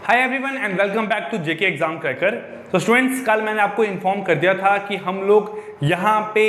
Hi everyone and welcome back to JK exam cracker. तो students, कल मैंने आपको इन्फॉर्म कर दिया था कि हम लोग यहाँ पे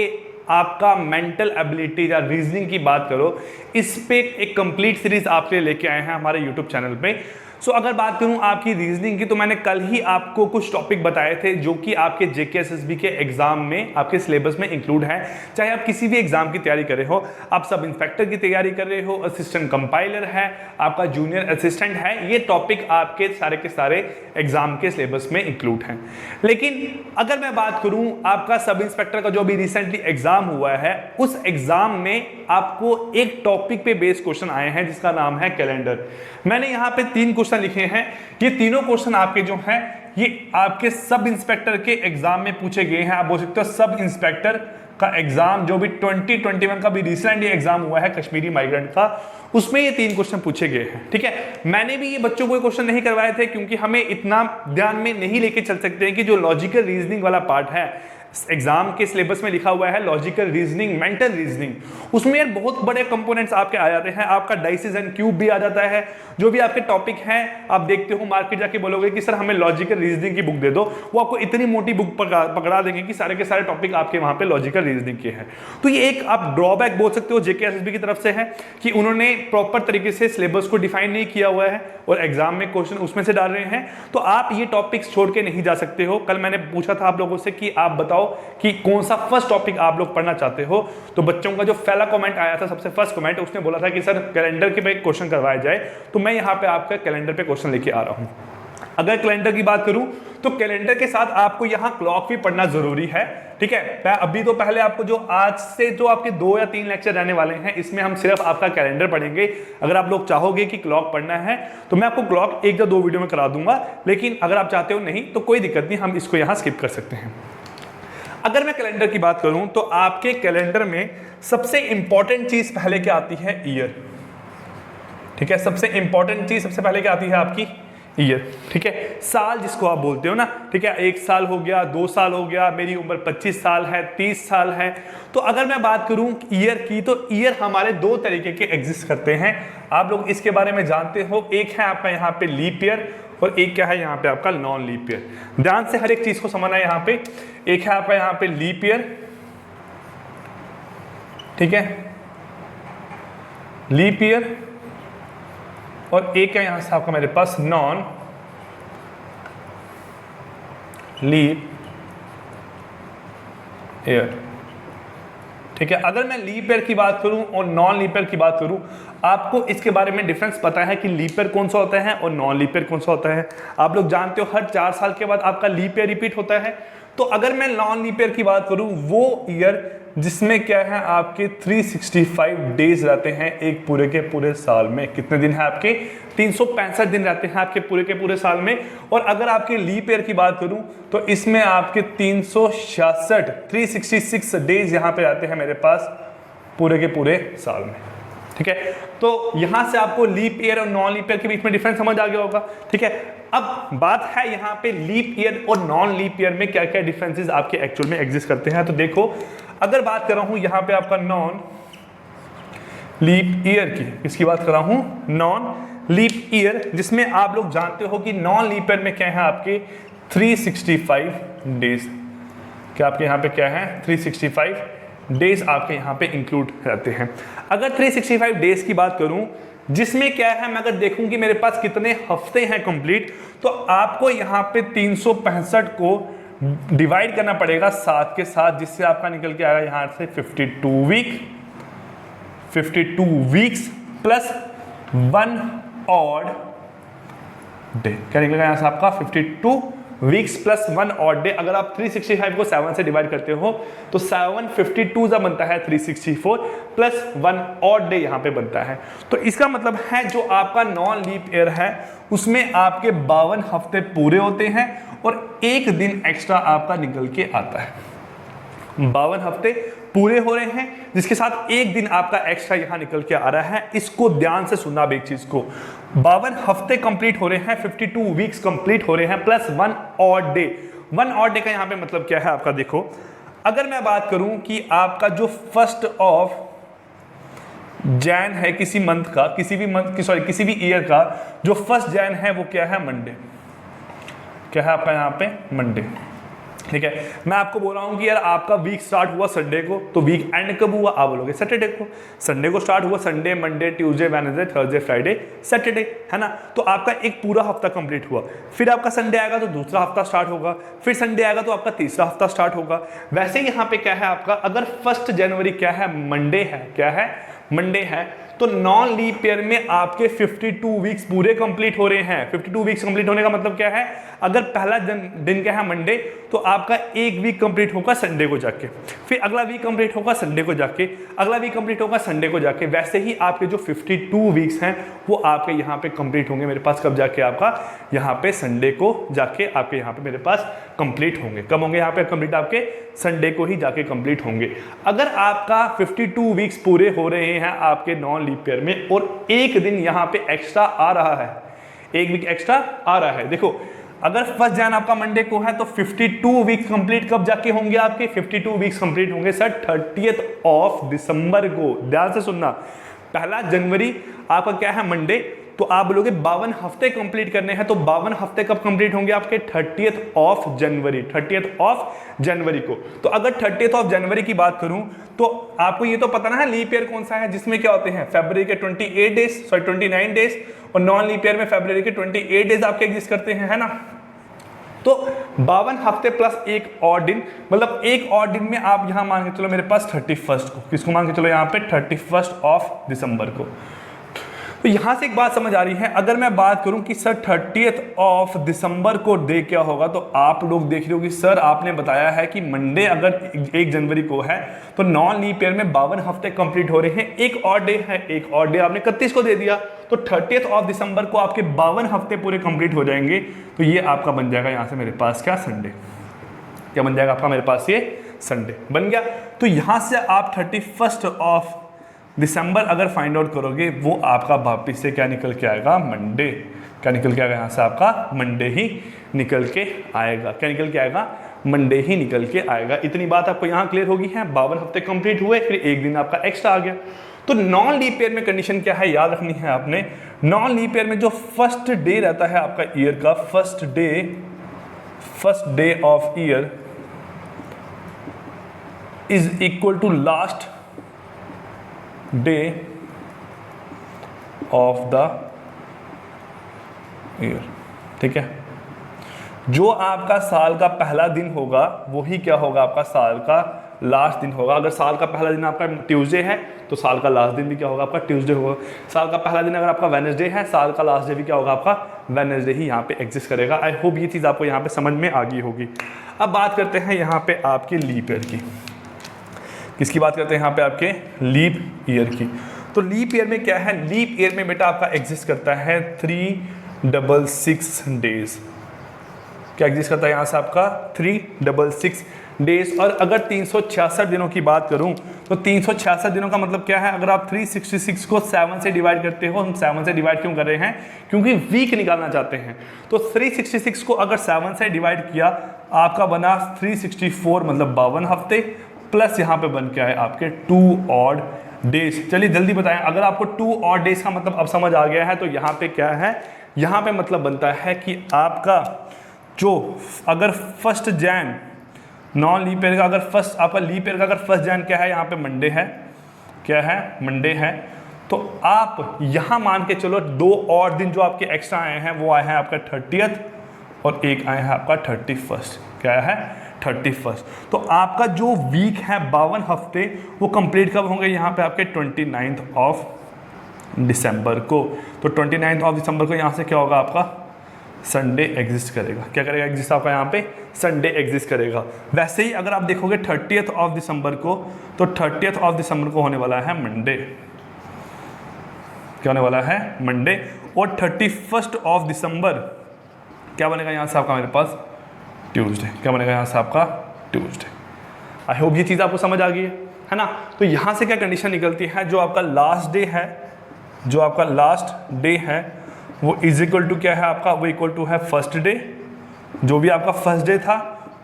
आपका मेंटल एबिलिटी या रीजनिंग की बात करो, इस पे एक कंप्लीट सीरीज आपके लिए लेके आए हैं हमारे यूट्यूब चैनल पे। सो अगर बात करूं आपकी रीजनिंग की, तो मैंने कल ही आपको कुछ टॉपिक बताए थे जो कि आपके जेके एसएसबी के एग्जाम में आपके सिलेबस में इंक्लूड है। चाहे आप किसी भी एग्जाम की तैयारी कर रहे हो, आप सब इंस्पेक्टर की तैयारी कर रहे हो, असिस्टेंट कंपाइलर है, आपका जूनियर असिस्टेंट है, ये टॉपिक आपके सारे के सारे एग्जाम के सिलेबस में इंक्लूड हैं। लेकिन अगर मैं बात करूं आपका सब इंस्पेक्टर का जो भी रिसेंटली एग्जाम हुआ है, उस एग्जाम में आपको एक टॉपिक पे बेस्ड क्वेश्चन आए हैं जिसका नाम है कैलेंडर। मैंने यहाँ पे 3 क्वेश्चन लिखे हैं। ये तीनों क्वेश्चन आपके जो हैं ये आपके सब इंस्पेक्टर के एग्जाम में पूछे गए हैं। आप बोल सकते हो सब इंस्पेक्टर का एग्जाम जो भी 2021 का भी रिसेंटली एग्जाम हुआ है कश्मीरी माइग्रेंट का, उसमें ये 3 क्वेश्चन पूछे गए हैं। ठीक है, मैंने भी ये बच्चों को क्वेश्चन नहीं करवाए थे क्योंकि हमें इतना ध्यान में नहीं लेके चल सकते हैं कि जो लॉजिकल रीजनिंग वाला पार्ट है एग्जाम के सिलेबस में लिखा हुआ है, लॉजिकल रीजनिंग, मेंटल रीजनिंग, उसमें यार बहुत बड़े कंपोनेंट्स आपके आ जाते हैं। आपका डाइसिस एंड क्यूब भी आ जाता है। जो भी आपके टॉपिक हैं, आप देखते हो मार्केट जाके बोलोगे कि सर हमें लॉजिकल रीजनिंग की बुक दे दो, वो आपको इतनी मोटी बुक पकड़ा देंगे कि सारे के सारे टॉपिक आपके वहां पे लॉजिकल रीजनिंग के हैं। तो ये एक आप ड्रॉबैक बोल सकते हो जेके एसएसबी की तरफ से है कि उन्होंने प्रॉपर तरीके से सिलेबस को डिफाइन नहीं किया हुआ है और एग्जाम में क्वेश्चन उसमें से डाल रहे हैं। तो आप ये टॉपिक्स छोड़ के नहीं जा सकते हो। कल मैंने पूछा था आप लोगों से कि आप बताओ कि कौन सा फर्स्ट टॉपिक आप लोग पढ़ना चाहते हो। तो बच्चों का जो पहला कमेंट आया था, सबसे फर्स्ट कमेंट, उसने बोला था कि सर कैलेंडर के पे क्वेश्चन करवाया जाए। तो मैं यहाँ पे आपका कैलेंडर पे क्वेश्चन लेके आ रहा हूँ। अगर कैलेंडर की बात करूं तो कैलेंडर के साथ आपको यहाँ क्लॉक भी पढ़ना जरूरी है। ठीक है, मैं अभी तो पहले आपको जो आज से जो आपके 2 या 3 लेक्चर रहने वाले हैं, इसमें हम सिर्फ आपका कैलेंडर पढ़ेंगे। अगर आप लोग चाहोगे कि क्लॉक पढ़ना है तो मैं आपको क्लॉक 1 या 2 वीडियो में करा दूंगा, लेकिन अगर आप चाहते हो नहीं तो कोई दिक्कत नहीं, हम इसको यहाँ स्किप कर सकते हैं। अगर मैं कैलेंडर की बात करूं तो आपके कैलेंडर में सबसे इंपॉर्टेंट चीज पहले क्या आती है? ईयर। ठीक है, सबसे इंपॉर्टेंट चीज सबसे पहले क्या आती है आपकी? ईयर। ठीक है, साल जिसको आप बोलते हो ना। ठीक है, 1 साल हो गया, 2 साल हो गया, मेरी उम्र 25 साल है, 30 साल है। तो अगर मैं बात करूं ईयर की, तो ईयर हमारे 2 तरीके के एग्जिस्ट करते हैं। आप लोग इसके बारे में जानते हो। एक है आपका यहाँ पे लीप ईयर और एक क्या है यहाँ पे आपका नॉन लीप ईयर। ध्यान से हर एक चीज को समझना है। यहाँ पे एक है आपका यहाँ पे लीप ईयर, ठीक है, लीप ईयर, और एक है यहां से आपका मेरे पास नॉन लीप ईयर। ठीक है, अगर मैं लीप ईयर की बात करूं और नॉन लीप ईयर की बात करूं, आपको इसके बारे में डिफरेंस पता है कि लीप ईयर कौन सा होता है और नॉन लीप ईयर कौन सा होता है? आप लोग जानते हो हर 4 साल के बाद आपका लीप ईयर रिपीट होता है। तो अगर मैं नॉन लीप ईयर की बात करूं, वो ईयर जिसमें क्या है आपके 365 डेज रहते हैं एक पूरे के पूरे साल में। कितने दिन है आपके? 365 दिन रहते हैं आपके पूरे के पूरे साल में। और अगर आपके लीप ईयर की बात करूं तो इसमें आपके 366 डेज यहां पे आते हैं मेरे पास पूरे के पूरे साल में। ठीक है, तो यहां से आपको लीप ईयर और नॉन लीप ईयर के बीच में डिफरेंस समझ आ गया होगा। ठीक है, अब बात है यहाँ पे लीप ईयर और नॉन लीप ईयर में क्या क्या डिफरेंसेस आपके एक्चुअल में एग्जिस्ट करते हैं। तो देखो, अगर बात कर रहा हूं यहाँ पे आपका नॉन लीप ईयर की, किसकी बात कर रहा हूं? नॉन लीप ईयर, जिसमें आप लोग जानते हो कि नॉन लीप ईयर में क्या है आपके 365 डेज। क्या आपके यहाँ पे क्या है? 365 डेज आपके यहाँ पे इंक्लूड रहते हैं। अगर 365 डेज की बात करूं, जिसमें क्या है, मैं अगर देखूं कि मेरे पास कितने हफ्ते हैं कंप्लीट, तो आपको यहाँ पे 365 को डिवाइड करना पड़ेगा 7 के साथ, जिससे आपका निकल के आएगा यहाँ से 52 वीक्स प्लस 1 ऑड डे। क्या निकलेगा यहाँ से आपका? 52 वीक्स प्लस 1 ऑड डे। अगर आप 365 को 7 से डिवाइड करते हो तो 7 52 जा बनता है 364 प्लस 1 ऑड डे यहाँ पे बनता है। तो इसका मतलब है जो आपका नॉन लीप ईयर है उसमें आपके 52 हफ्ते पूरे होते हैं और 1 दिन एक्स्ट्रा आपका निकल के आता है। 52 हफ्ते पूरे हो रहे हैं, जिसके साथ 1 दिन आपका एक्स्ट्रा यहां निकल के आ रहा है। इसको ध्यान से सुनना अब एक चीज को, 52 हफ्ते कंप्लीट हो रहे हैं, 52 वीक्स कंप्लीट हो रहे हैं plus 1 odd day. 1 odd day का यहां पे मतलब क्या है आपका? देखो, अगर मैं बात करूं कि आपका जो 1 ऑफ जैन है किसी मंथ का, किसी भी ईयर का जो 1 जैन है वो क्या है? मंडे। क्या है आपका यहाँ पे मंडे। ठीक है, मैं आपको बोल रहा हूँ कि यार आपका वीक स्टार्ट हुआ संडे को, तो वीक एंड कब हुआ, आप बोलोगे सैटरडे को। संडे को स्टार्ट हुआ, Sunday, Monday, Tuesday, Wednesday, Thursday, Friday, Saturday, है ना। तो आपका एक पूरा हफ्ता कंप्लीट हुआ, फिर आपका संडे आएगा तो दूसरा हफ्ता स्टार्ट होगा, फिर संडे आएगा तो आपका तीसरा हफ्ता स्टार्ट होगा। वैसे यहाँ पे क्या है आपका, अगर 1 जनवरी क्या है, मंडे है, क्या है, मंडे है, तो नॉन लीप ईयर में आपके 52 वीक्स पूरे कंप्लीट हो रहे हैं। 52 वीक्स कंप्लीट होने का मतलब क्या है, अगर पहला दिन क्या है मंडे, तो आपका एक वीक कंप्लीट होगा संडे को जाके, फिर अगला वीक कंप्लीट होगा संडे को जाके, अगला वीक कंप्लीट होगा संडे को जाके। वैसे ही आपके जो 52 वीक्स हैं वो आपके यहाँ पे कंप्लीट होंगे मेरे पास, कब जाके, आपका यहाँ पे संडे को जाके आपके यहाँ पे मेरे पास कंप्लीट होंगे। कब होंगे यहाँ पे कंप्लीट, आपके संडे को ही जाके कंप्लीट होंगे। अगर आपका 52 वीक्स पूरे हो रहे हैं आपके नॉन लीप ईयर में और एक दिन यहाँ पे एक्स्ट्रा आ रहा है, एक वीक एक्स्ट्रा आ रहा है, देखो अगर 1 जन आपका मंडे को है तो 52 वीक्स कंप्लीट कब जाके होंगे आपके, 52 वीक्स कंप्लीट होंगे सर 30th ऑफ दिसंबर को। ध्यान से सुनना, 1 जनवरी आपका क्या है मंडे, तो आप बोलोगे 52 हफ्ते कंप्लीट करने हैं, तो 52 हफ्ते कब कंप्लीट होंगे आपके, 30th of January, 30th of January को। तो अगर 30th ऑफ जनवरी की बात करूं तो आपको ये तो पता ना है लीप ईयर कौन सा है, जिसमें क्या होते हैं फरवरी के 28 डेज, सॉरी 29 डेज, और नॉन लीप ईयर में फरवरी के 28 डेज आपके एग्जिस्ट करते हैं, है ना। तो 52 हफ्ते प्लस एक और दिन, मतलब एक और दिन में आप यहां मान के चलो मेरे पास 31st को, किसको मान के चलो यहाँ पे 31st ऑफ दिसंबर को। तो यहां से एक बात समझ आ रही है, अगर मैं बात करूं कि सर 30th ऑफ दिसंबर को डे क्या होगा, तो आप लोग देख रहे हो कि सर आपने बताया है कि मंडे अगर 1 जनवरी को है तो नॉन लीप ईयर में 52 हफ्ते कंप्लीट हो रहे हैं, एक और डे है, एक और डे आपने 31 को दे दिया, तो 30th ऑफ दिसंबर को आपके 52 हफ्ते पूरे कंप्लीट हो जाएंगे। तो ये आपका बन जाएगा यहाँ से मेरे पास क्या, संडे। क्या बन जाएगा आपका मेरे पास, ये संडे बन गया। तो यहाँ से आप 31st ऑफ दिसंबर अगर फाइंड आउट करोगे, वो आपका वापिस से क्या निकल के आएगा, मंडे। क्या निकल के आएगा यहाँ से, आपका मंडे ही निकल के आएगा। क्या निकल के आएगा, मंडे ही निकल के आएगा। इतनी बात आपको यहाँ क्लियर होगी है। 52 हफ्ते कंप्लीट हुए, फिर एक दिन आपका एक्स्ट्रा आ गया। तो नॉन लीप ईयर में कंडीशन क्या है, याद रखनी है आपने। नॉन लीप ईयर में जो फर्स्ट डे रहता है आपका ईयर का, first day of year is equal to last day of the year. ठीक है, जो आपका साल का पहला दिन होगा वही क्या होगा, आपका साल का लास्ट दिन होगा। अगर साल का पहला दिन आपका ट्यूसडे है तो साल का लास्ट दिन भी क्या होगा, आपका ट्यूसडे होगा। साल का पहला दिन अगर आपका वेडनेसडे है, साल का लास्ट डे भी क्या होगा, आपका वेडनेसडे ही यहाँ पे एग्जिस्ट करेगा। आई होप ये चीज़ आपको यहाँ पे समझ में आ गई होगी। अब बात करते हैं यहाँ पे आपके लीप ईयर की। किसकी बात करते हैं यहाँ पे, आपके लीप ईयर की। तो लीप ईयर में क्या है, लीप ईयर में बेटा आपका एग्जिस्ट करता है 366 डेज। क्या एग्जिस्ट करता है यहाँ से आपका 366 डेज। और अगर 366 दिनों की बात करूं तो 366 दिनों का मतलब क्या है, अगर आप 366 को 7 से डिवाइड करते हो, हम 7 से डिवाइड क्यों कर रहे हैं, क्योंकि वीक निकालना चाहते हैं। तो 366 को अगर 7 से डिवाइड किया, आपका बना 364, मतलब 52 हफ्ते, प्लस यहाँ पे बन के आए आपके 2 ऑड डेज। चलिए जल्दी बताएं, अगर आपको 2 ऑड डेज का मतलब अब समझ आ गया है, तो यहाँ पे क्या है, यहाँ पे मतलब बनता है कि आपका जो अगर 1 जैन नॉन लीप ईयर का, अगर फर्स्ट आपका लीप ईयर का अगर 1 जैन क्या है, यहाँ पे मंडे है, क्या है, मंडे है, तो आप यहाँ मान के चलो 2 और दिन जो आपके एक्स्ट्रा आए हैं वो आए हैं आपका 30th और एक आए हैं आपका 31st। क्या है, 31st। तो आपका जो वीक है 52 हफ्ते वो कंप्लीट कब होंगे, यहाँ पे आपके 29th ऑफ दिसंबर को। तो 29th ऑफ दिसंबर को यहाँ से क्या होगा, आपका संडे एग्जिस्ट करेगा। क्या करेगा, एग्जिस्ट आपका यहाँ पे संडे एग्जिस्ट करेगा। वैसे ही अगर आप देखोगे 30th ऑफ दिसंबर को, तो 30th ऑफ दिसंबर को होने वाला है मंडे। क्या होने वाला है, मंडे। और 31st ऑफ दिसंबर क्या बनेगा यहाँ से आपका मेरे पास, ट्यूसडे। क्या बनेगा यहाँ से आपका, ट्यूसडे। आई होप ये चीज़ आपको समझ आ गई है ना। तो यहाँ से क्या कंडीशन निकलती है, जो आपका लास्ट डे है, जो आपका लास्ट डे है वो इज इक्वल टू क्या है आपका, वो इक्वल टू है फर्स्ट डे। जो भी आपका फर्स्ट डे था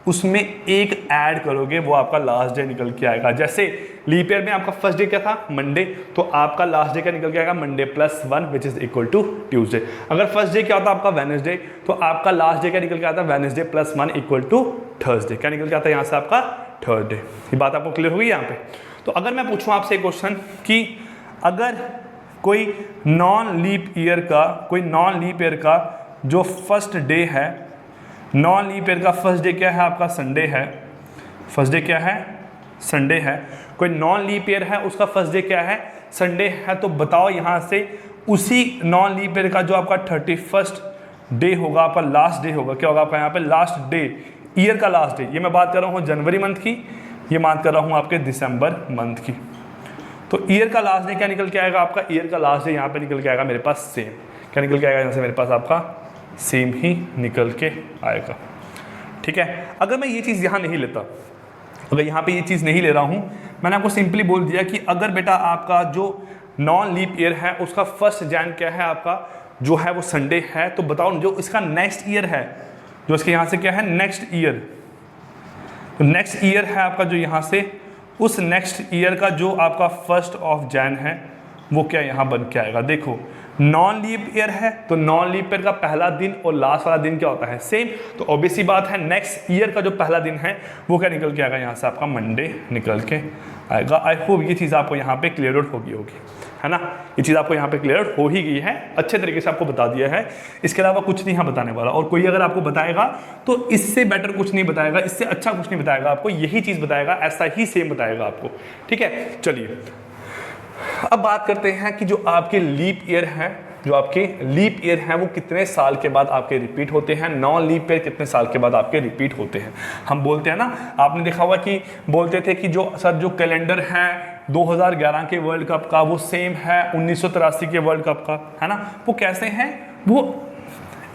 उसमें एक ऐड करोगे वो आपका लास्ट डे निकल के आएगा। जैसे लीप ईयर में आपका फर्स्ट डे क्या था, मंडे, तो आपका लास्ट डे क्या निकल के आएगा, Monday plus 1 which is equal to Tuesday. अगर फर्स्ट डे क्या होता आपका वेडनेसडे, तो आपका लास्ट डे क्या निकल के आता है, Wednesday plus 1 equal to Thursday. क्या निकल के आता है यहाँ से आपका थर्सडे। ये बात आपको क्लियर होगी यहाँ पे। तो अगर मैं पूछूँ आपसे एक क्वेश्चन कि अगर कोई नॉन लीप ईयर का जो फर्स्ट डे है, नॉन लीप ईयर का फर्स्ट डे क्या है आपका, संडे है। फर्स्ट डे क्या है, संडे है। कोई नॉन लीप ईयर है उसका फर्स्ट डे क्या है, संडे है। तो बताओ यहाँ से उसी नॉन लीप ईयर का जो आपका 31st डे होगा, आपका लास्ट डे होगा, क्या होगा आपका यहाँ पे लास्ट डे, ईयर का लास्ट डे। ये मैं बात कर रहा हूँ जनवरी मंथ की, ये बात कर रहा हूँ आपके दिसंबर मंथ की। तो ईयर का लास्ट डे क्या निकल के आएगा आपका, ईयर का लास्ट डे यहाँ पे निकल के आएगा मेरे पास सेम। क्या निकल के आएगा यहाँ से मेरे पास आपका सेम ही निकल के आएगा। ठीक है, अगर मैं ये चीज़ यहाँ नहीं लेता, अगर यहाँ पे ये चीज़ नहीं ले रहा हूँ, मैंने आपको सिंपली बोल दिया कि अगर बेटा आपका जो नॉन लीप ईयर है उसका फर्स्ट जैन क्या है आपका, जो है वो संडे है, तो बताओ जो इसका नेक्स्ट ईयर है, जो इसके यहाँ से क्या है नेक्स्ट ईयर, तो नेक्स्ट ईयर है आपका जो यहाँ से, उस नेक्स्ट ईयर का जो आपका 1 जैन है वो क्या यहाँ बन के आएगा। देखो नॉन लीप ईयर है तो नॉन लीप ईयर का पहला दिन और लास्ट वाला दिन क्या होता है, सेम। तो ऑब्वियसली बात है नेक्स्ट ईयर का जो पहला दिन है वो क्या निकल के आएगा यहाँ से आपका मंडे निकल के आएगा। आई होप ये चीज़ आपको यहाँ पे क्लियर आउट होगी है ना, ये चीज़ आपको यहाँ पे क्लियर आउट हो ही गई है, अच्छे तरीके से आपको बता दिया है। इसके अलावा कुछ नहीं यहाँ बताने वाला, और कोई अगर आपको बताएगा तो इससे बेटर कुछ नहीं बताएगा, इससे अच्छा कुछ नहीं बताएगा आपको, यही चीज़ बताएगा, ऐसा ही सेम बताएगा आपको। ठीक है, चलिए अब बात करते हैं कि जो आपके लीप ईयर है, जो आपके लीप ईयर हैं वो कितने साल के बाद आपके रिपीट होते हैं, नॉन लीप ईयर कितने साल के बाद आपके रिपीट होते हैं। हम बोलते हैं ना, आपने देखा होगा कि बोलते थे कि जो सर जो कैलेंडर है 2011 के वर्ल्ड कप का वो सेम है 1983 के वर्ल्ड कप का, है ना। वो कैसे हैं, वो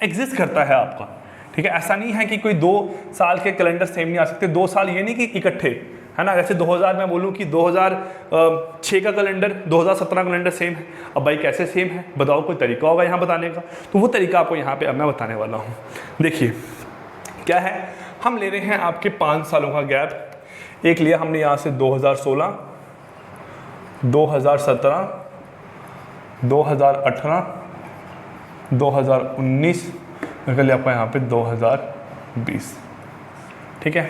एग्जिस्ट करता है आपका। ठीक है, ऐसा नहीं है कि कोई 2 साल के कैलेंडर सेम नहीं आ सकते, 2 साल ये नहीं कि इकट्ठे, है ना। जैसे 2000 मैं बोलूँ कि 2006 का कैलेंडर 2017 कैलेंडर सेम है। अब भाई कैसे सेम है बताओ, कोई तरीका होगा यहाँ बताने का, तो वो तरीका आपको यहाँ पे अब मैं बताने वाला हूँ। देखिए क्या है, हम ले रहे हैं आपके 5 सालों का गैप। एक लिया हमने यहाँ से 2016, 2017, 2018, 2019, निकल लिया आपका यहाँ पे 2020। ठीक है,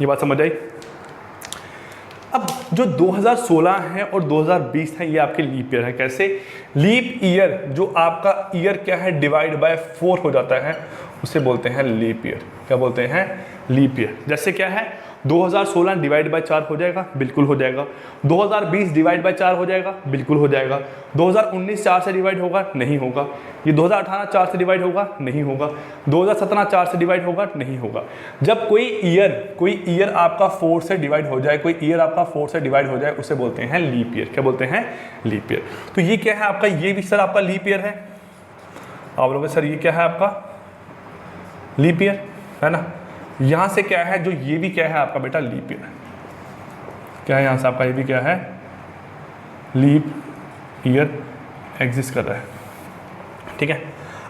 ये बात समझ आई। अब जो 2016 है और 2020 है ये आपके लीप ईयर है। कैसे, लीप ईयर जो आपका ईयर क्या है डिवाइड बाय 4 हो जाता है, उसे बोलते हैं लीप ईयर। क्या बोलते हैं, लीप ईयर। जैसे क्या है 2016 डिवाइड बाय 4 हो जाएगा, बिल्कुल हो जाएगा। 2020 डिवाइड बाय 4 हो जाएगा, बिल्कुल हो जाएगा। 2019 4 से डिवाइड होगा, नहीं होगा। ये 2018 4 से डिवाइड होगा, नहीं होगा। 2017 4 से डिवाइड होगा, नहीं होगा। जब कोई ईयर आपका 4 से डिवाइड हो जाए, कोई ईयर आपका 4 से डिवाइड हो जाए, उसे बोलते हैं लीप ईयर। क्या बोलते हैं, लीप ईयर। तो ये क्या है आपका, ये भी सर आपका लीप ईयर है। आप लोग सर ये क्या है आपका लीप ईयर, है ना। यहाँ से क्या है, जो ये भी क्या है आपका बेटा लीप ईयर है। क्या है यहाँ से आपका, ये भी क्या है लीप ईयर एग्जिस्ट कर रहा है। ठीक है,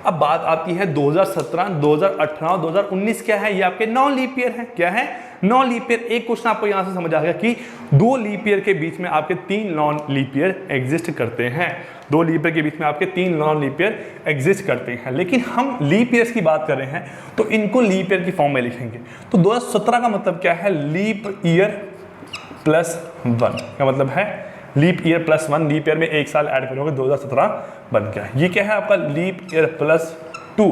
अब बात आती है 2017, 2018 और 2019 क्या है, ये आपके नॉन लीप ईयर है। क्या है, नॉन लीप ईयर। एक क्वेश्चन आपको यहाँ से समझ आ गया कि 2 लीप ईयर के बीच में आपके 3 नॉन लीप ईयर एग्जिस्ट करते हैं। 2 लीप ईयर के बीच में आपके 3 नॉन लीप ईयर एग्जिस्ट करते हैं। लेकिन हम लीप ईयर्स की बात कर रहे हैं तो इनको लीप ईयर की फॉर्म में लिखेंगे। तो 2017 का मतलब क्या है, लीप ईयर प्लस 1। क्या मतलब है, leap year plus 1। Leap year में 1 साल ऐड करोगे, 2017 बन गया। ये क्या है आपका लीप ईयर प्लस 2।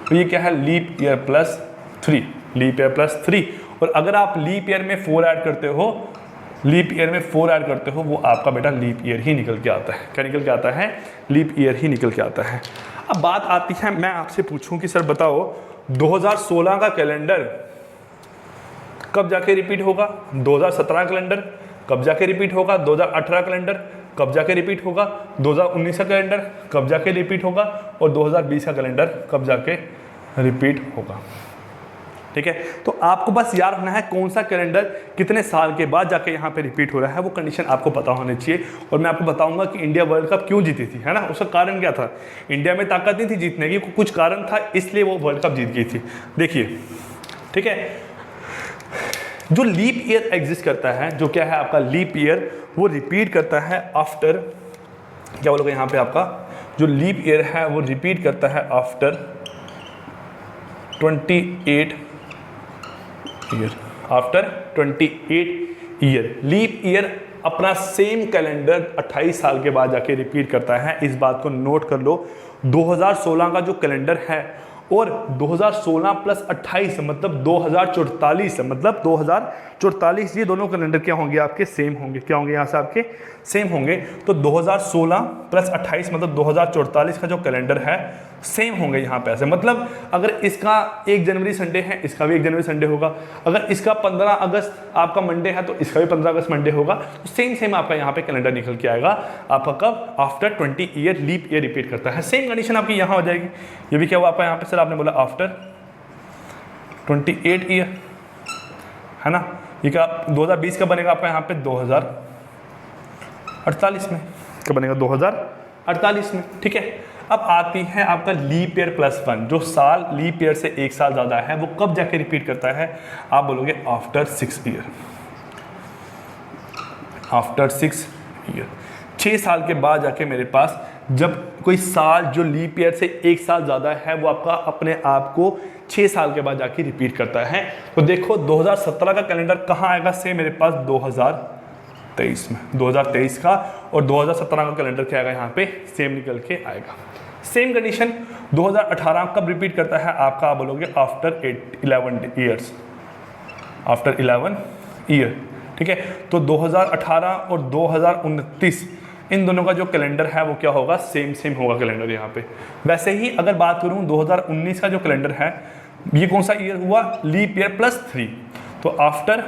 तो ये क्या है, leap year plus 3। Leap year plus 3। और अगर आप लीप ईयर में 4 ऐड करते हो, लीप ईयर में 4 ऐड करते हो, वो आपका बेटा लीप ईयर ही निकल के आता है। क्या निकल के आता है, लीप ईयर ही निकल के आता है। अब बात आती है, मैं आपसे पूछूं कि सर बताओ 2016 का कैलेंडर कब जाके रिपीट होगा, 2017 कैलेंडर कब जाके रिपीट होगा, 2018 कैलेंडर कब जाके रिपीट होगा, 2019 का कैलेंडर कब जाके रिपीट होगा, और 2020 का कैलेंडर कब जाके रिपीट होगा। ठीक है। तो आपको बस याद रखना है कौन सा कैलेंडर कितने साल के बाद जाके यहाँ पे रिपीट हो रहा है, वो कंडीशन आपको पता होनी चाहिए। और मैं आपको बताऊंगा कि इंडिया वर्ल्ड कप क्यों जीती थी, है ना, उसका कारण क्या था। इंडिया में ताकत नहीं थी जीतने की, कुछ कारण था, इसलिए वो वर्ल्ड कप जीत गई थी। देखिए, ठीक है, जो लीप ईयर एग्जिस्ट करता है, जो क्या है आपका लीप ईयर, वो रिपीट करता है आफ्टर, क्या बोलोगे यहाँ पे, आपका जो लीप ईयर है वो रिपीट करता है after 28 year, after 28 year. Leap year अपना सेम कैलेंडर 28 साल के बाद जाके रिपीट करता है। इस बात को नोट कर लो। 2016 का जो कैलेंडर है और 2016 प्लस 28 मतलब 2044, मतलब 2044, ये दोनों कैलेंडर क्या होंगे आपके, सेम होंगे। क्या होंगे यहाँ से आपके, सेम होंगे। तो 2016 प्लस 28 मतलब 2044 का जो कैलेंडर है सेम होंगे यहाँ पे ऐसे। मतलब अगर इसका 1 जनवरी संडे है, इसका भी 1 जनवरी संडे होगा। अगर इसका 15 अगस्त आपका मंडे है तो इसका भी 15 अगस्त मंडे होगा। तो सेम आपका यहाँ पे कैलेंडर निकल के आएगा आपका कब, after 20 year leap year repeat करता है। सेम कंडीशन आपकी यहाँ हो जाएगी। ये भी क्या हुआ आपका यहाँ पे, सर आपने बोला आफ्टर 28 ईयर, है ना। ये क्या 2020 का बनेगा आपका यहाँ पे 2048 में, क्या बनेगा 2048 में, ठीक है। अब आती है आपका लीप ईयर +1, जो साल लीप ईयर से 1 साल ज़्यादा है वो कब जाके रिपीट करता है, आप बोलोगे आफ्टर 6 ईयर, आफ्टर 6 ईयर। 6 साल के बाद जाके मेरे पास जब कोई साल जो लीप ईयर से 1 साल ज़्यादा है वो आपका अपने आप को 6 साल के बाद जाके रिपीट करता है। तो देखो 2017 का कैलेंडर कहाँ आएगा, से मेरे पास 2023 में, 2023 का और 2017 का कैलेंडर क्या आएगा यहाँ पे, सेम निकल के आएगा। सेम कंडीशन 2018 कब रिपीट करता है आपका, आप बोलोगे आफ्टर 11 ईयर्स, आफ्टर 11 ईयर, ठीक है। तो 2018 और 2029 इन दोनों का जो कैलेंडर है वो क्या होगा, सेम होगा कैलेंडर यहाँ पे। वैसे ही अगर बात करूँ 2019 का जो कैलेंडर है, ये कौन सा ईयर हुआ, लीप ईयर +3, तो आफ्टर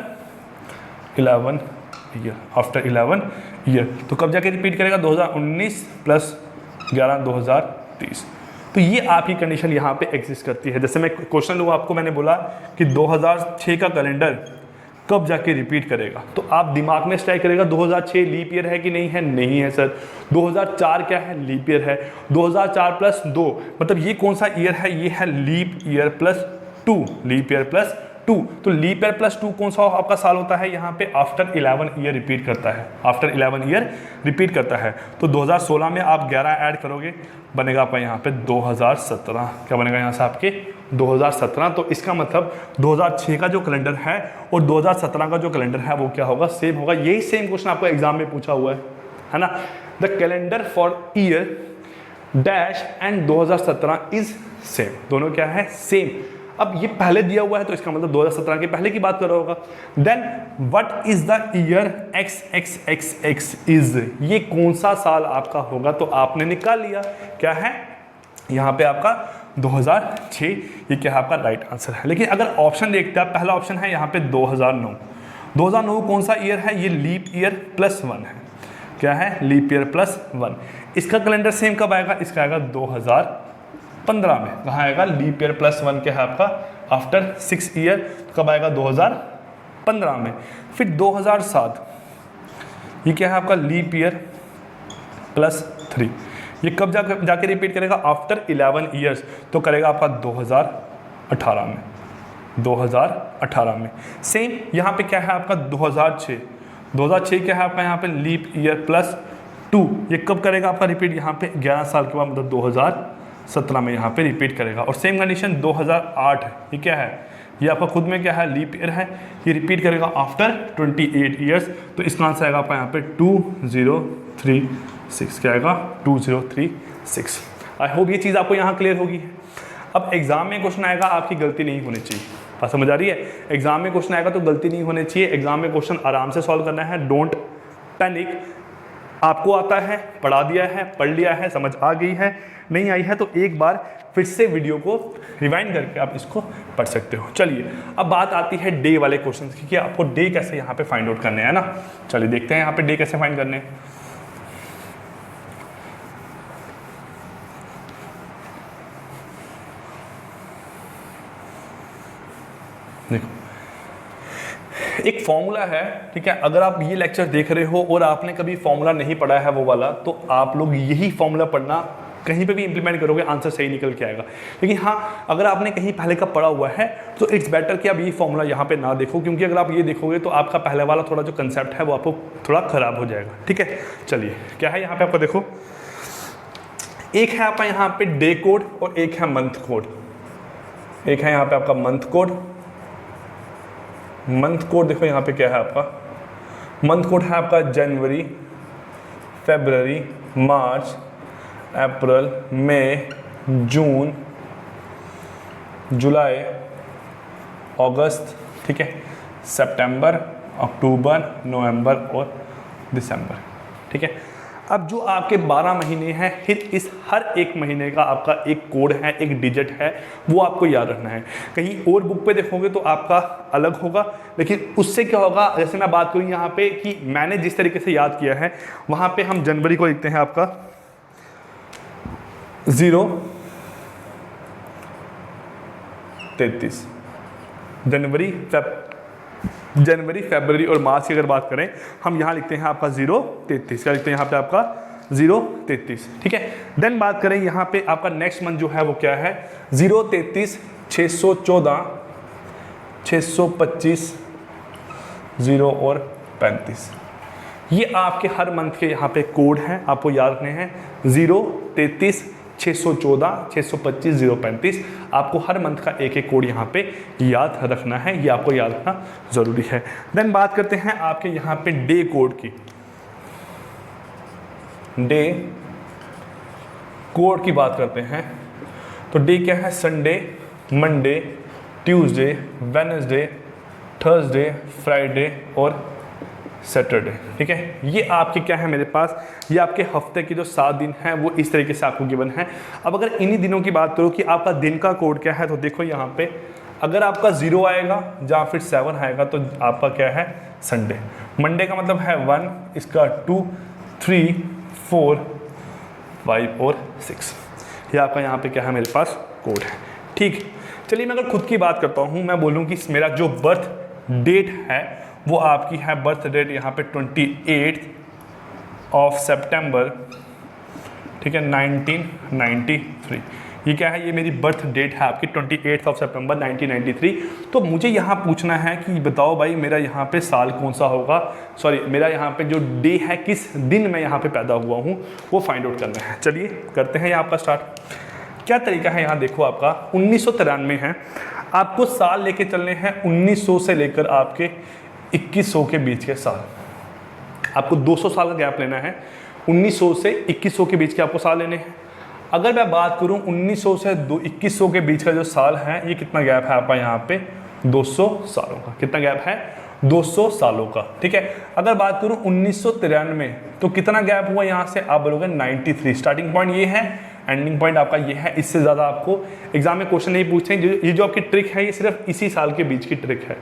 11 ईयर, आफ्टर 11 ईयर। तो कब जाके रिपीट करेगा, 2019 + 11 2030। तो ये आपकी कंडीशन यहाँ पे एग्जिस्ट करती है। जैसे मैं क्वेश्चन लूँ आपको, मैंने बोला कि 2006 का कैलेंडर कब जाके रिपीट करेगा, तो आप दिमाग में स्ट्राइक करेगा 2006 लीप ईयर है कि नहीं है, नहीं है सर। 2004 क्या है, लीप ईयर है। 2004 + 2 मतलब ये कौन सा ईयर है, ये है लीप ईयर +2, लीप ईयर +2। तो लीप ईयर +2 कौन सा आपका साल होता है यहाँ पे, आफ्टर 11 ईयर रिपीट करता है, आफ्टर 11 ईयर रिपीट करता है। तो 2016 में आप 11 ऐड करोगे, बनेगा आपका यहाँ पे 2017, क्या बनेगा यहाँ से आपके 2017। तो इसका मतलब 2006 का जो कैलेंडर है और 2017 का जो कैलेंडर है वो क्या होगा, सेम होगा। यही सेम क्वेश्चन आपको एग्जाम में पूछा हुआ है ना। The calendar for year dash and 2017 is same, दोनों क्या है, सेम। अब ये पहले दिया हुआ है तो इसका मतलब 2017 के पहले की बात कर रहा होगा। Then what is the year XXXX is, ये कौन सा साल आपका होगा, तो आपने निकाल लिया, क्या है यहाँ पे आपका 2006, ये क्या है आपका राइट आंसर है। लेकिन अगर ऑप्शन देखते हैं, पहला ऑप्शन है यहाँ पे 2009। 2009 कौन सा ईयर है, ये लीप ईयर +1 है, क्या है, लीप ईयर +1। इसका कैलेंडर सेम कब आएगा, इसका आएगा 2015 में। कहाँ आएगा, लीप ईयर +1 क्या है आपका, आफ्टर 6 ईयर, कब आएगा 2015 में। फिर 2007, ये क्या है आपका लीप ईयर +3, ये कब जाके रिपीट करेगा, आफ्टर 11 ईयर्स, तो करेगा आपका 2018 में, 2018 में। सेम यहाँ पे क्या है आपका 2006, 2006 क्या है आपका यहाँ पे लीप ईयर +2, ये कब करेगा आपका रिपीट, यहाँ पे 11 साल के बाद, मतलब 2017 में यहाँ पे रिपीट करेगा। और सेम कंडीशन 2008, ये क्या है, ये आपका खुद में क्या है, लीप ईयर है, ये रिपीट करेगा आफ्टर 28 ईयर्स। तो इसका आंसर आएगा आपका यहाँ पे 2036, क्या आएगा 2036। आई होप ये चीज़ आपको यहाँ क्लियर होगी। अब एग्जाम में क्वेश्चन आएगा, आपकी गलती नहीं होनी चाहिए, बात समझ आ रही है। एग्जाम में क्वेश्चन आएगा तो गलती नहीं होनी चाहिए। एग्जाम में क्वेश्चन आराम से सॉल्व करना है, डोंट पैनिक। आपको आता है, पढ़ा दिया है, पढ़ लिया है, समझ आ गई है, नहीं आई है तो एक बार फिर से वीडियो को रिवाइंड करके आप इसको पढ़ सकते हो। चलिए अब बात आती है डे वाले क्वेश्चन की, कि आपको डे कैसे यहाँ पे फाइंड आउट करने हैं ना। चलिए देखते हैं यहाँ पे डे कैसे फाइंड करने हैं। देखो एक फॉर्मूला है, ठीक है, अगर आप ये लेक्चर देख रहे हो और आपने कभी फॉर्मूला नहीं पढ़ा है वो वाला, तो आप लोग यही फॉर्मूला पढ़ना, कहीं पे भी इंप्लीमेंट करोगे आंसर सही निकल के आएगा। लेकिन हाँ, अगर आपने कहीं पहले का पढ़ा हुआ है तो इट्स बेटर कि आप ये फॉर्मूला यहाँ पे ना देखो, क्योंकि अगर आप ये देखोगे तो आपका पहले वाला थोड़ा जो कंसेप्ट है वो आपको थोड़ा खराब हो जाएगा, ठीक है। चलिए क्या है यहाँ पे आपका, देखो एक है आपका यहाँ पे डे कोड और एक है मंथ कोड। एक है यहाँ पे आपका मंथ कोड। मंथ कोड देखो यहाँ पे क्या है आपका, मंथ कोड है आपका जनवरी, फरवरी, मार्च, अप्रैल, मई, जून, जुलाई, अगस्त, ठीक है, सितंबर, अक्टूबर, नवंबर और दिसंबर, ठीक है। अब जो आपके 12 महीने हैं, फिर इस हर एक महीने का आपका एक कोड है, एक डिजिट है, वो आपको याद रखना है। कहीं और बुक पे देखोगे तो आपका अलग होगा, लेकिन उससे क्या होगा, जैसे मैं बात करूँ यहाँ पे कि मैंने जिस तरीके से याद किया है, वहाँ पे हम जनवरी को लिखते हैं आपका 0-33, जनवरी, फरवरी और मार्च की अगर बात करें, हम यहाँ लिखते हैं आपका 0-33, क्या लिखते हैं यहाँ पे आपका 0-33, ठीक है। देन बात करें यहाँ पे आपका नेक्स्ट मंथ जो है वो क्या है, 0-33, 614, 625, 0 और 35। ये आपके हर मंथ के यहाँ पे कोड हैं, आपको याद रखने हैं। 0-33, 614, 625, 0-35, आपको हर मंथ का एक एक कोड यहाँ पे याद रखना है, ये आपको याद रखना ज़रूरी है। देन बात करते हैं आपके यहाँ पे डे कोड की। डे कोड की बात करते हैं तो डे क्या है, Sunday, Monday, Tuesday, Wednesday, Thursday, Friday और सैटरडे, ठीक है। ये आपके क्या है मेरे पास, ये आपके हफ्ते के जो 7 दिन हैं वो इस तरीके से आपको गिवन है। अब अगर इन्हीं दिनों की बात करो कि आपका दिन का कोड क्या है, तो देखो यहाँ पे अगर आपका 0 आएगा या फिर 7 आएगा तो आपका क्या है, संडे। मंडे का मतलब है 1, इसका 2, 3, 4, 5 और 6। ये आपका यहाँ पे क्या है मेरे पास कोड है, ठीक। चलिए मैं अगर खुद की बात करता हूँ, मैं बोलूँ कि मेरा जो बर्थ डेट है वो आपकी है, बर्थ डेट यहाँ पे 28 सितंबर, ठीक है, 1993। ये क्या है, ये मेरी बर्थ डेट है आपकी 28 सितंबर 1993। तो मुझे यहाँ पूछना है कि बताओ भाई मेरा यहाँ पे साल कौन सा होगा, सॉरी मेरा यहाँ पे जो डे है, किस दिन मैं यहाँ पे पैदा हुआ हूँ, वो फाइंड आउट करना है। चलिए करते हैं यहाँ आपका स्टार्ट। क्या तरीका है, यहाँ देखो आपका 1993 है, आपको साल लेके चलने हैं 1900 से लेकर आपके 2100 के बीच के साल। आपको 200 साल का गैप लेना है, 1900 से 2100 के बीच के आपको साल लेने हैं। अगर मैं बात करूं 1900 से 2100 के बीच का जो साल है, ये कितना गैप है आपका यहाँ पे, 200 सालों का। कितना गैप है, 200 सालों का, ठीक है। अगर बात करूं 1993 तो कितना गैप हुआ यहाँ से, आप बोलोगे 93। स्टार्टिंग पॉइंट ये है, एंडिंग पॉइंट आपका ये है। इससे ज़्यादा आपको एग्जाम में क्वेश्चन नहीं पूछते। ये जो आपकी ट्रिक है, ये सिर्फ इसी साल के बीच की ट्रिक है,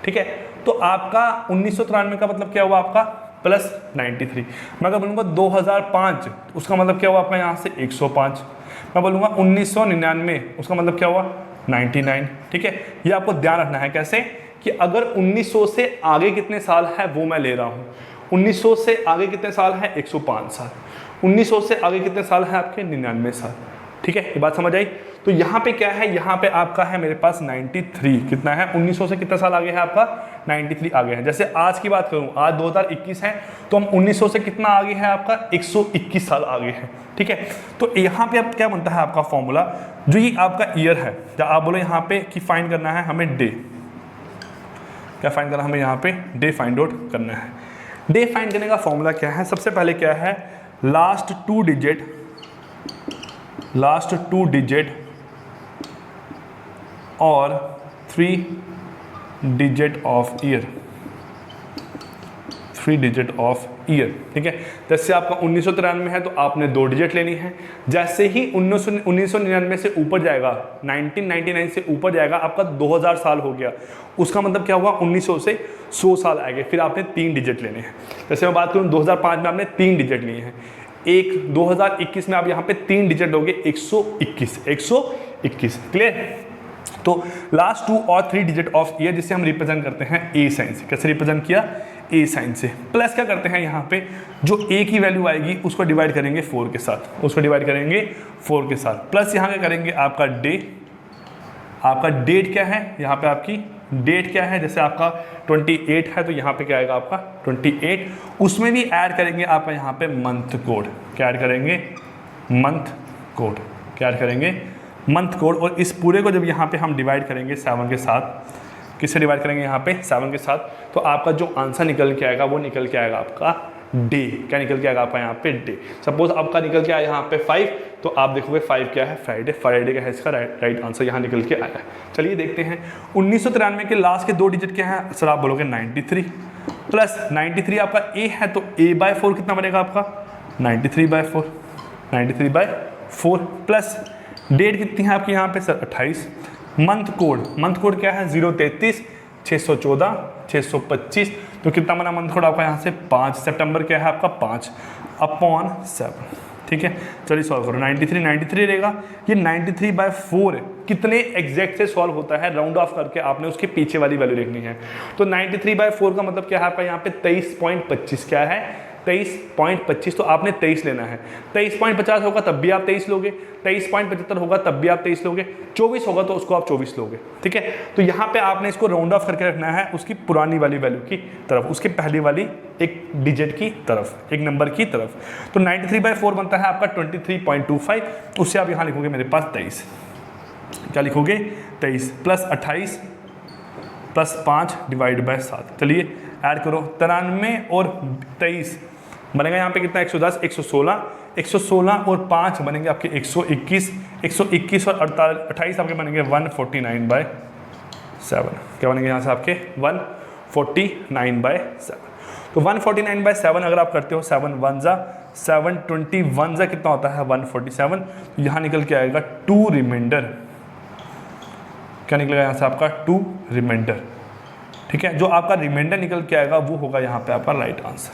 ठीक है। तो आपका 1993 का मतलब क्या हुआ आपका प्लस 93। मैं अगर बोलूँगा 2005, उसका मतलब क्या हुआ आपका यहाँ से 105। मैं बोलूँगा 1999, उसका मतलब क्या हुआ 99, ठीक है। ये आपको ध्यान रखना है कैसे, कि अगर 1900 से आगे कितने साल है वो मैं ले रहा हूँ। 1900 से आगे कितने साल है, 105 साल। 1900 से आगे कितने साल है आपके, 99 साल, ठीक है। ये बात समझ आई। तो यहाँ पे क्या है, यहाँ पे आपका है मेरे पास 93। कितना है, 1900 से कितना साल आगे है आपका, 93 आगे है। जैसे आज की बात करूँ, आज 2021 है, तो हम 1900 से कितना आगे है आपका, 121 साल आगे है, ठीक है। तो यहाँ पे अब क्या बनता है आपका फॉर्मूला, जो ये आपका ईयर है, जब आप बोलो यहाँ पे कि फाइंड करना है हमें डे, क्या फाइंड करना है हमें यहाँ पे, डे फाइंड आउट करना है। डे फाइंड करने का फॉर्मूला क्या है, सबसे पहले क्या है, लास्ट टू डिजिट और 3 digit of year, 3 digit of year, ठीक है। जैसे आपका 1993 है तो आपने 2 डिजिट लेनी है। जैसे ही 1999 से ऊपर जाएगा, 1999 से ऊपर जाएगा, आपका 2000 साल हो गया। उसका मतलब क्या हुआ, 1900 से 100 साल आएंगे, फिर आपने 3 डिजिट लेने हैं। जैसे मैं बात करूँ 2005 में आपने 3 डिजिट लिए हैं, 2021 में आप यहाँ पे 3 डिजिट दोगे, 121, 121, क्लियर। तो लास्ट 2 और 3 डिजिट ऑफ ईयर जिसे हम रिप्रेजेंट करते हैं ए साइन से। कैसे रिप्रेजेंट किया? ए साइन से। प्लस क्या करते हैं यहाँ पे, जो ए की वैल्यू आएगी उसको डिवाइड करेंगे 4 के साथ, उसको डिवाइड करेंगे 4 के साथ। प्लस यहाँ क्या करेंगे, आपका डे, आपका डेट क्या है, यहाँ पे आपकी डेट क्या है, जैसे आपका 28 है तो यहाँ पे क्या आएगा आपका 28, उसमें भी ऐड करेंगे आपका यहाँ पे मंथ कोड। क्या ऐड करेंगे? Month code. क्या ऐड करेंगे? Month code. और इस पूरे को जब यहाँ पे हम डिवाइड करेंगे 7 के साथ, किससे डिवाइड करेंगे यहाँ पे 7 के साथ, तो आपका जो आंसर निकल के आएगा वो निकल के आएगा आपका डे। क्या निकल के आएगा आपका यहाँ पे? डे। सपोज आपका निकल के आया यहाँ पे 5, तो आप देखोगे 5 क्या है? फ्राइडे। फ्राइडे का है इसका राइट आंसर यहाँ निकल के आया। चलिए देखते हैं 1993 के लास्ट के 2 डिजिट क्या है सर? आप बोलोगे 93 प्लस 93 आपका ए है तो a/4 कितना बनेगा आपका? 93/4। 93/4 प्लस डेट कितनी है आपकी यहाँ पे सर? 28। मंथ कोड क्या है? 033 614 625, तो कितना बना मंथ कोड आपका यहाँ से? 5 सितंबर क्या है आपका? 5/7। ठीक है, चलिए सॉल्व करो। 93 रहेगा, ये 93/4 कितने एग्जैक्ट से सॉल्व होता है, राउंड ऑफ करके आपने उसके पीछे वाली वैल्यू लिखनी है। तो 93/4 का मतलब क्या है आपका यहाँ पे? 23.25। क्या है? 23.25, तो आपने 23 लेना है। 23.50 होगा तब भी आप 23 लोगे, 23.75 होगा तब भी आप 23 लोगे, 24 होगा तो उसको आप 24 लोगे। ठीक है, तो यहाँ पे आपने इसको राउंड ऑफ करके रखना है उसकी पुरानी वाली वैल्यू की तरफ, उसके पहली वाली एक डिजिट की तरफ, एक नंबर की तरफ। तो 93/4 बनता है आपका 23.25, उससे आप यहाँ लिखोगे मेरे पास 23। क्या लिखोगे? 23 प्लस 28 प्लस 5 डिवाइड बाय 7। चलिए ऐड करो, 93 और 23 बनेगा यहाँ पे कितना? 110, 116, 116 और 5 बनेंगे आपके 121, 121 और 28 आपके बनेंगे 149/7। क्या बनेंगे यहाँ से आपके? 149/7। तो 149/7 अगर आप करते हो, 7 1 जा 7, 21 जा कितना होता है? 147। यहाँ निकल के आएगा 2 रिमाइंडर। क्या निकलेगा यहाँ से आपका? 2 रिमाइंडर। ठीक है, जो आपका रिमाइंडर निकल के आएगा वो होगा यहाँ पे आपका राइट आंसर।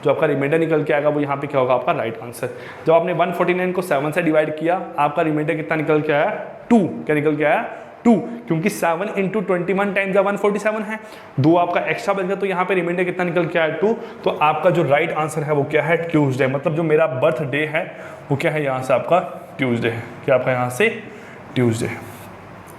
जो आपका रिमाइंडर निकल के आएगा वो यहाँ पे क्या होगा? आपका राइट आंसर। जब आपने 149 को 7 से डिवाइड किया, आपका रिमाइंडर कितना निकल के आया? 2। क्या निकल के आया? 2, क्योंकि 7 × 21 टाइम्स 147 है, 2 आपका एक्स्ट्रा बच गया, तो यहाँ पे रिमाइंडर कितना निकल के आया? 2। तो आपका जो राइट आंसर है वो क्या है? ट्यूसडे। मतलब जो मेरा बर्थडे है वो क्या है? यहाँ से आपका ट्यूसडे है। क्या आपका यहाँ से? ट्यूसडे है।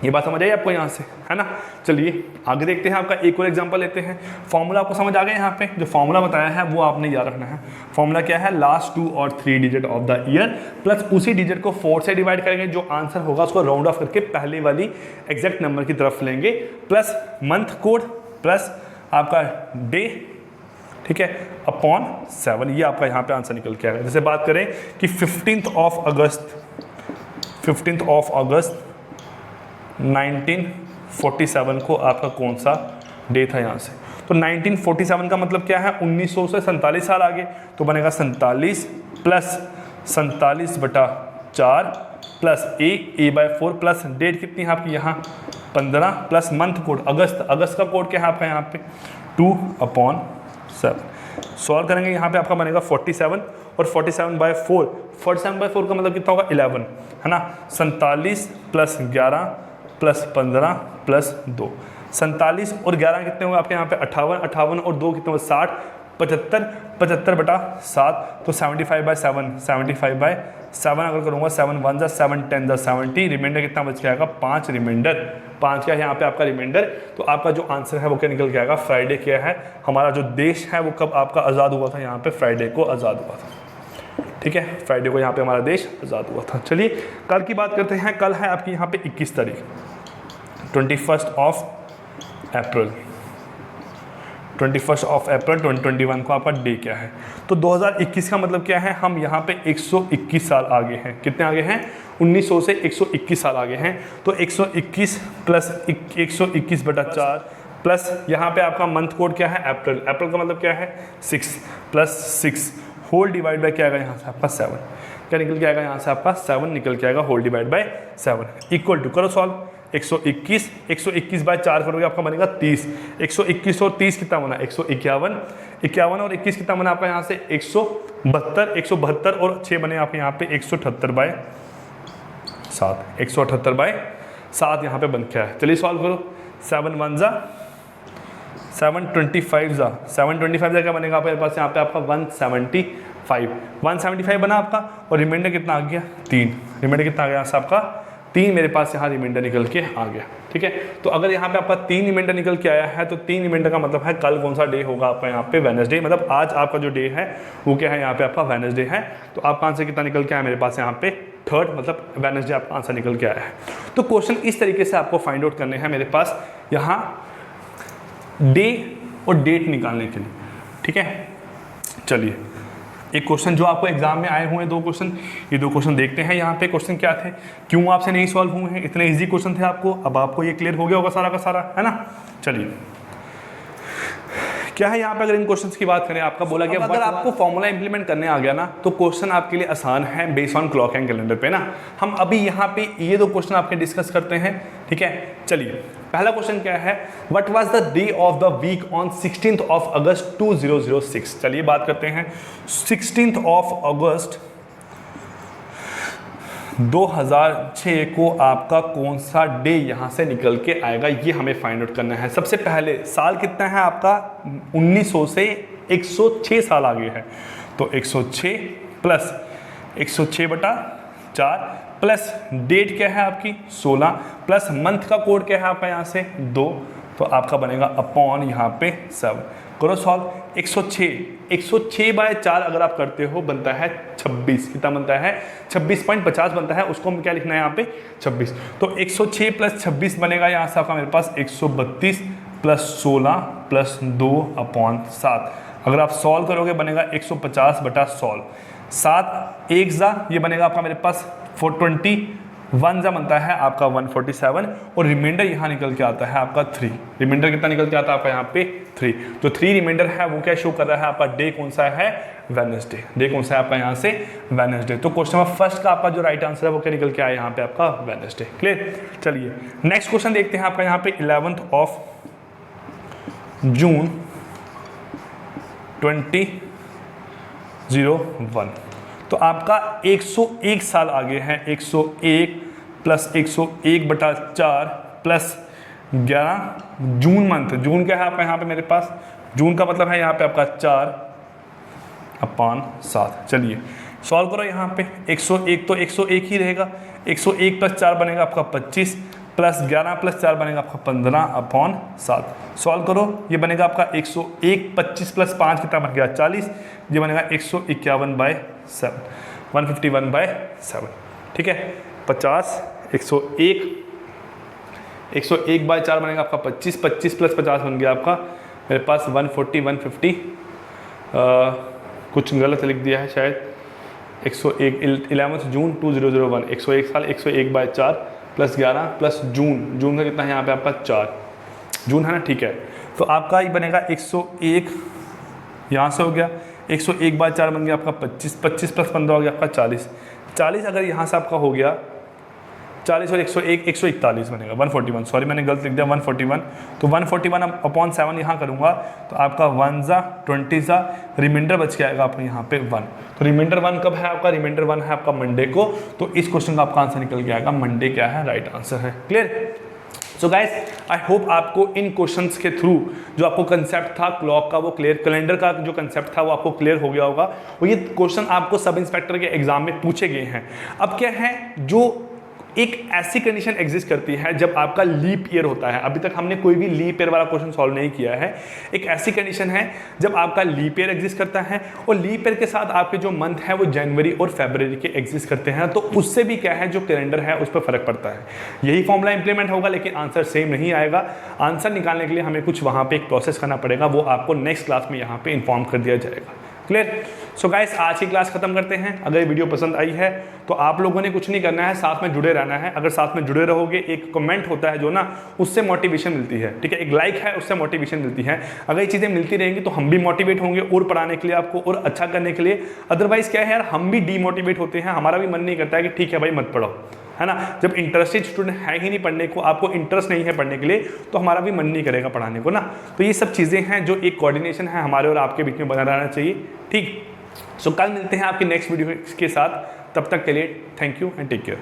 ये बात समझ आई आपको यहाँ से, है ना? चलिए आगे देखते हैं, आपका एक और एग्जांपल लेते हैं। फॉर्मूला आपको समझ आ गया? यहाँ पे जो फॉर्मूला बताया है वो आपने याद रखना है। फॉर्मूला क्या है? लास्ट 2 और 3 digit of the year plus उसी डिजिट को 4 से डिवाइड करेंगे, जो आंसर होगा उसको राउंड ऑफ करके पहले वाली एग्जैक्ट नंबर की तरफ लेंगे, प्लस मंथ कोड प्लस आपका डे, ठीक है, अपॉन 7। ये आपका यहाँ पे आंसर निकल के आएगा। जैसे बात करें कि 15th ऑफ अगस्त 1947 को आपका कौन सा डे था यहाँ से? तो 1947 का मतलब क्या है? 1900 से 47 साल आगे, तो बनेगा 47 plus 47/4 plus a/4 plus debt कितनी है आपकी यहाँ? 15 प्लस मंथ कोड अगस्त का कोड क्या है आपका यहाँ पे? 2/7। सॉल्व करेंगे, यहाँ पे आपका बनेगा 47 और 47/4 का मतलब कितना होगा? 11, है ना? 47 प्लस 11 प्लस 15 प्लस 2, 47 और 11 कितने होंगे आपके यहाँ पे? 58 और 2 कितने होंगे? 60, 75/7, तो 75/7 अगर करूँगा, 7 1 जा 7 10 जा 70, रिमाइंडर कितना बच के आएगा? 5 रिमाइंडर। 5 क्या है यहाँ पे आपका रिमाइंडर? तो आपका जो आंसर है वो क्या निकल के आएगा? फ्राइडे क्या है? हमारा जो देश है वो कब आपका आज़ाद हुआ था? यहाँ पे फ्राइडे को आज़ाद हुआ था। ठीक है, फ्राइडे को यहाँ पे हमारा देश आज़ाद हुआ था। चलिए कल की बात करते हैं। कल है आपकी यहाँ पे 21 तारीख, 21 अप्रैल 2021 को आपका डे क्या है? तो 2021 का मतलब क्या है? हम यहाँ पे 121 साल आगे हैं। कितने आगे हैं? 1900 से 121 साल आगे हैं। तो 121 प्लस 121/4 प्लस यहाँ पे आपका मंथ कोड क्या है? अप्रैल का मतलब क्या है? 6 प्लस 6 होल डिवाइड बाय क्या आएगा यहाँ से आपका? 7। क्या निकल के आएगा यहाँ से आपका? 7 निकल के आएगा whole divide by 7 equal to, करो सॉल्व, 121/4 करोगे आपका बनेगा 30। 121 और 30 कितना बना? 151। 51 और 21 कितना बना आपका यहाँ से? 172। 172 और 6 बने आपके यहाँ पे 178/7। 7 यहाँ पे बन गया है। चलिए सॉल्व करो। 7 1 जा 725 जा 725 जा क्या बनेगा आपके पास यहाँ पे आपका 175 बना आपका, और रिमाइंडर कितना आ गया 3। रिमाइंडर कितना आ गया यहाँ से आपका 3, मेरे पास यहाँ रिमाइंडर निकल के आ गया। ठीक है, तो अगर यहाँ पे आपका 3 रिमाइंडर निकल के आया है तो 3 रिमाइंडर का मतलब है कल कौन सा डे होगा आपका यहाँ पे वेडनेसडे, मतलब आज आपका जो डे है वो क्या है यहाँ पे आपका वेडनेसडे है। तो आपका आंसर कितना निकल के आया मेरे पास यहाँ पे 3rd, मतलब वेडनेसडे आपका आंसर निकल के आया है। तो क्वेश्चन इस तरीके से आपको फाइंड आउट करने हैं मेरे पास यहाँ डे और डेट निकालने के लिए। ठीक है, चलिए एक क्वेश्चन जो आपको एग्जाम में आए हुए हैं 2 क्वेश्चन, ये 2 क्वेश्चन देखते हैं। यहाँ पे क्वेश्चन क्या थे, क्यों आपसे नहीं सॉल्व हुए हैं, इतने इजी क्वेश्चन थे आपको, अब आपको ये क्लियर हो गया होगा सारा का सारा, है ना। चलिए क्या है यहाँ पे, अगर इन क्वेश्चंस की बात करें, आपका बोला गया अगर आपको फॉर्मूला इंप्लीमेंट करने आ गया ना तो क्वेश्चन आपके लिए आसान है based on clock and calendar पे ना। हम अभी यहाँ पे ये 2 क्वेश्चन आपके डिस्कस करते हैं। ठीक है, चलिए पहला क्वेश्चन क्या है, what was the day of the week on 16th of August 2006। चलिए बात करते हैं 16th of August 2006 को आपका कौन सा डे यहाँ से निकल के आएगा, ये हमें फाइंड आउट करना है। सबसे पहले साल कितना है आपका 1900 से 106 साल आगे है, तो 106 प्लस 106/4 प्लस डेट क्या है आपकी 16 प्लस मंथ का कोड क्या है आपका यहाँ से 2, तो आपका बनेगा अपॉन यहाँ पे 7। करो सॉल्व। 106/4 अगर आप करते हो बनता है 26, कितना बनता है 26.50 बनता है, उसको हम क्या लिखना है यहाँ पे 26। तो 106 प्लस 26 बनेगा यहाँ से आपका मेरे पास 132 प्लस 16 प्लस 2/7। अगर आप सॉल्व करोगे बनेगा 150/100। 7 1 जा ये बनेगा आपका मेरे पास 420, 1 जा बनता है आपका 147, और रिमाइंडर यहाँ निकल के आता है आपका 3। रिमाइंडर कितना निकल के आता है आपका यहाँ पे 3, तो 3 रिमाइंडर है वो क्या शो कर रहा है आपका डे कौन सा है वेडनेसडे। डे कौन सा है आपका यहाँ से वेडनेसडे। तो क्वेश्चन नंबर फर्स्ट का आपका जो राइट आंसर है वो क्या निकल के आया यहाँ पे आपका वेडनेसडे। क्लियर। चलिए नेक्स्ट क्वेश्चन देखते हैं आपका यहाँ पे 11th of June 2001। तो आपका 101 साल आगे है, 101 प्लस 101/4 प्लस 11 जून मंथ। जून क्या है आपका यहाँ पे मेरे पास, जून का मतलब है यहाँ पे आपका 4/7। चलिए सॉल्व करो यहाँ पे। 101 तो 101 ही रहेगा, 101 प्लस 4 बनेगा आपका 25 प्लस 11 प्लस 4 बनेगा आपका 15/7। सॉल्व करो, ये बनेगा आपका 101 25 प्लस 5 कितना बन गया 40, ये बनेगा 151/7 151/7। ठीक है, 50 101/4 बनेगा आपका 25 25 प्लस 50 बन गया आपका मेरे पास 140 150 कुछ गलत लिख दिया है शायद। 101 11 जून 2001 101 साल 101/4 प्लस 11 प्लस जून का कितना है यहाँ पे आपका 4 जून है ना। ठीक है, तो आपका ये बनेगा 101 यहाँ से हो गया, 101/4 बन गया आपका 25 25 प्लस 15 हो गया आपका 40 अगर यहाँ से आपका हो गया 40 और 101 141 बनेगा 141, सॉरी मैंने गलत लिख दिया 141। तो 141/7 यहाँ करूँगा तो आपका 1 जा 20 जा रिमाइंडर बच के आएगा आपको यहाँ पे 1। तो रिमाइंडर 1 कब है आपका, रिमाइंडर 1 है आपका मंडे को। तो इस क्वेश्चन का आपका आंसर निकल के आएगा मंडे क्या है राइट आंसर है। Clear. So guys I hope आपको इन क्वेश्चंस के थ्रू जो आपको कंसेप्ट था क्लॉक का वो क्लियर, कैलेंडर का जो कंसेप्ट था वो आपको क्लियर हो गया होगा। और ये क्वेश्चन आपको सब इंस्पेक्टर के एग्जाम में पूछे गए हैं। अब क्या है, जो एक ऐसी कंडीशन एग्जिस्ट करती है जब आपका लीप ईयर होता है, अभी तक हमने कोई भी लीप ईयर वाला क्वेश्चन सॉल्व नहीं किया है। एक ऐसी कंडीशन है जब आपका लीप ईयर एग्जिस्ट करता है और लीप ईयर के साथ आपके जो मंथ है वो जनवरी और फरवरी के एग्जिस्ट करते हैं, तो उससे भी क्या है जो कैलेंडर है उस पर फर्क पड़ता है। यही फॉर्मूला इंप्लीमेंट होगा लेकिन आंसर सेम नहीं आएगा। आंसर निकालने के लिए हमें कुछ वहाँ पे एक प्रोसेस करना पड़ेगा, वो आपको नेक्स्ट क्लास में यहाँ पे इन्फॉर्म कर दिया जाएगा। क्लियर। सो गाइस आज की क्लास खत्म करते हैं। अगर ये वीडियो पसंद आई है तो आप लोगों ने कुछ नहीं करना है, साथ में जुड़े रहना है। अगर साथ में जुड़े रहोगे, एक कमेंट होता है जो ना, उससे मोटिवेशन मिलती है। ठीक है, एक लाइक है उससे मोटिवेशन मिलती है। अगर ये चीज़ें मिलती रहेंगी तो हम भी मोटिवेट होंगे और पढ़ाने के लिए आपको और अच्छा करने के लिए। अदरवाइज क्या है यार, हम भी डीमोटिवेट होते हैं, हमारा भी मन नहीं करता है कि ठीक है भाई मत पढ़ो, है ना। जब इंटरेस्टेड स्टूडेंट है ही नहीं पढ़ने को, आपको इंटरेस्ट नहीं है पढ़ने के लिए, तो हमारा भी मन नहीं करेगा पढ़ाने को ना। तो ये सब चीज़ें हैं जो एक कोऑर्डिनेशन है हमारे और आपके बीच में बना रहना चाहिए। ठीक। सो कल मिलते हैं आपकी नेक्स्ट वीडियो के साथ, तब तक के लिए thank you and take care.